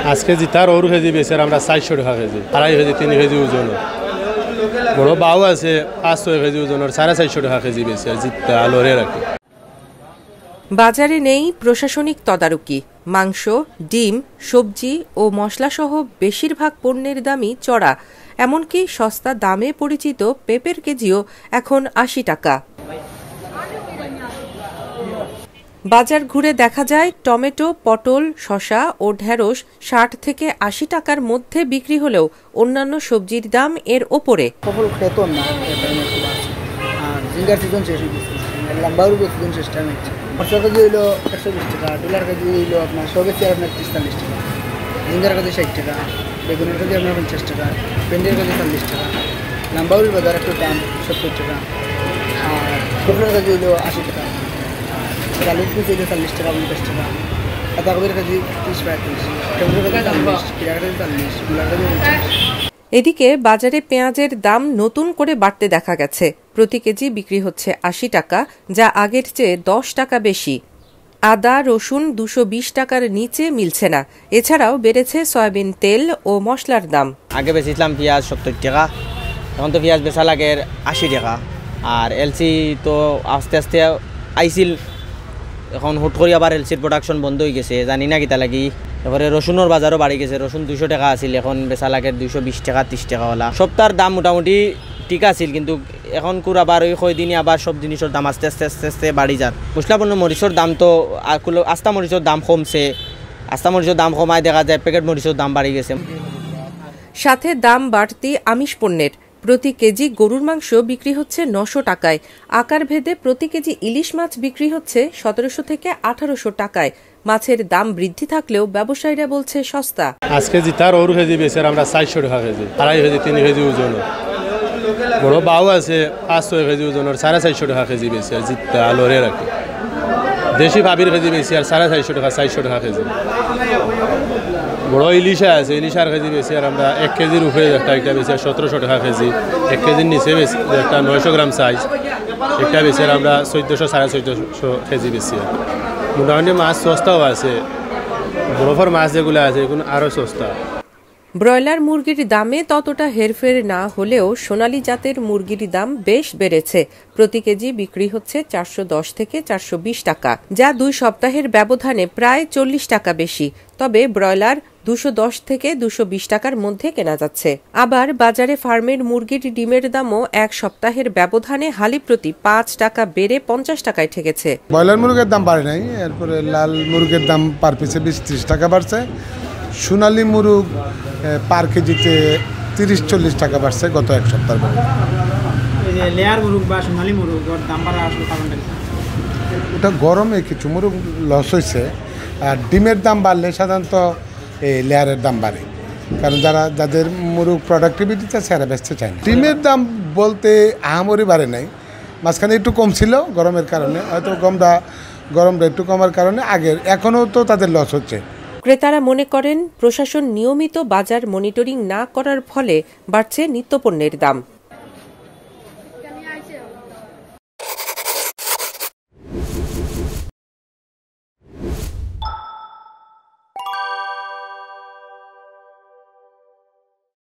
আজকে জিতার ওর কেজি বেশি আমরা 400 টাকা কেজি, 2.5 কেজি 3 কেজি ওজন। বড় বাউ আছে 500 কেজি ওজনের 450 টাকা কেজি বেশি আর জিততে আলোরে রাখি। বাজারে নেই প্রশাসনিক তদারকি। মাংস, ডিম, সবজি ও মশলাসহ বেশিরভাগ পণ্যের দামই চড়া। এমনকি সস্তা দামে পরিচিত পেঁপের কেজিও এখন 80 টাকা। বাজার ঘুরে দেখা যায় টমেটো, পটল, শসা ও ঢেঁড়স 60 থেকে 80 টাকার মধ্যে বিক্রি হলেও অন্যান্য সবজির দাম এর ওপরে। মশলা কেজি হইল 120 টাকা, ডলার কেজি হইল আপনার 100 কেজি আপনার 43 টাকা, ঝিঙ্গার কেজি 60 টাকা, বেগুনের কেজি আপনার 50 টাকা, ভেন্ডির কেজি 40 টাকা, লাম্বাউল বাজার একটু দাম 70 টাকা, আর শুকনোর কেজি হইল 80 টাকা, আলুর পিস হইল 40 টাকা 50 টাকা, পাতাকপির কেজি 30-35, টমেটোর কেজি 40, পেঁয়াজের কেজি 40, মূলার কেজি 50। এদিকে বাজারে পেঁয়াজের দাম নতুন করে বাড়তে দেখা গেছে। প্রতি কেজি বিক্রি হচ্ছে 80 টাকা, যা আগের চেয়ে 10 টাকা বেশি। আদা, রসুন 220 টাকার নিচে মিলছে না। এছাড়াও বেড়েছে সয়াবিন তেল ও মশলার দাম। আগে বেচেছিলাম পেঁয়াজ 70 টাকা, এখন তো পেঁয়াজ বেচা লাগে 80 টাকা। আর এলসি তো আস্তে আস্তে আইছিল, এখন হুট করে আবার এলসির প্রোডাকশন বন্ধ হয়ে গেছে, জানি না কিতা লাগি। এবারে রসুনের বাজারও বাড়ি গেছে, রসুন 200 টাকা আছিল, এখন বেচা লাগে 220 টাকা 30 টাকাওয়ালা। সপ্তাহের দাম মোটামুটি ঠিক আছিল, কিন্তু এখন কুর আবার ওই কয়দিনই আবার সব জিনিসের দাম আস্তে আস্তে আস্তে আস্তে বাড়ি যান। মশলাপূর্ণ মরিচের দাম তো আস্তা মরিচের দাম কমছে, আস্তা মরিচের দাম কমায় দেখা যায় প্যাকেট মরিচের দাম বাড়ি গেছে। সাথে দাম বাড়তি আমিষ পণ্যের। প্রতি কেজি গরুর মাংস বিক্রি হচ্ছে 900 টাকায়। আকার ভেদে প্রতি কেজি ইলিশ মাছ বিক্রি হচ্ছে 1700 থেকে 1800 টাকায়। মাছের দাম বৃদ্ধি থাকলেও ব্যবসায়ীরা বলছে সস্তা। আজকে জিতার ওর কেজি বেশি আমরা 400 টাকা কেজি, 2.5 কেজি 3 কেজি ওজন। বড় বাউ আছে 500 কেজি ওজনের 450 টাকা কেজি বেশি আর জিততে আলোরে রাখি। দেশি ভাবির কেজি বেশি আর 450 টাকা 400 টাকা কেজি। বড় ইলিশা আছে, ইলিশার কেজি বেশি আর আমরা 1 কেজির উপরে একটা বেশি আর 1700 টাকা কেজি। 1 কেজির নিচে বেশি একটা 900 গ্রাম সাইজ, একটা বেশি আর আমরা 1400-1450 কেজি বেশি। মোটামুটি মাছ সস্তাও আছে, বরফের মাছ যেগুলো আছে এগুলো আরও সস্তা। ব্রয়লার মুরগির দামে ততটা হেরফের না হলেও সোনালী জাতের মুরগির দাম বেশ বেড়েছে। প্রতি কেজি বিক্রি হচ্ছে 410 থেকে 420 টাকা, যা 2 সপ্তাহের ব্যবধানে প্রায় 40 টাকা বেশি। তবে ব্রয়লার 210 থেকে 220 টাকার মধ্যে কেনা যাচ্ছে। আবার বাজারে ফার্মের মুরগির ডিমের দামও 1 সপ্তাহের ব্যবধানে হালি প্রতি 5 টাকা বেড়ে 50 টাকায় ঠেকেছে। ব্রয়লার মুরগের দাম বাড়ে নাই, এরপরে লাল মুরগের দাম পার পিসে 20-30 টাকা বাড়ছে। সোনালী মুরগ পার কেজিতে 30-40 টাকা বাড়ছে গত 1 সপ্তাহ। লেয়ার মুরগ বা সোনালী মুরগ দাম বাড়ার আসলে কারণটা কি? ওটা গরমে কিছু মুরগ লস হয়েছে, আর ডিমের দাম বাড়লে সাধারণত এই লেয়ারের দাম বাড়ে, কারণ যাদের মুরগ প্রোডাক্টিভিটি আছে এরা বেচতে চায় না। ডিমের দাম বলতে আহামরি বাড়ে নাই, মাঝখানে একটু কম ছিল গরমের কারণে, হয়তো গরমটা একটু কমার কারণে আগের, এখনও তো তাদের লস হচ্ছে। ক্রেতারা মনে করেন প্রশাসন নিয়মিত বাজার মনিটরিং না করার ফলে বাড়ছে নিত্যপণ্যের দাম।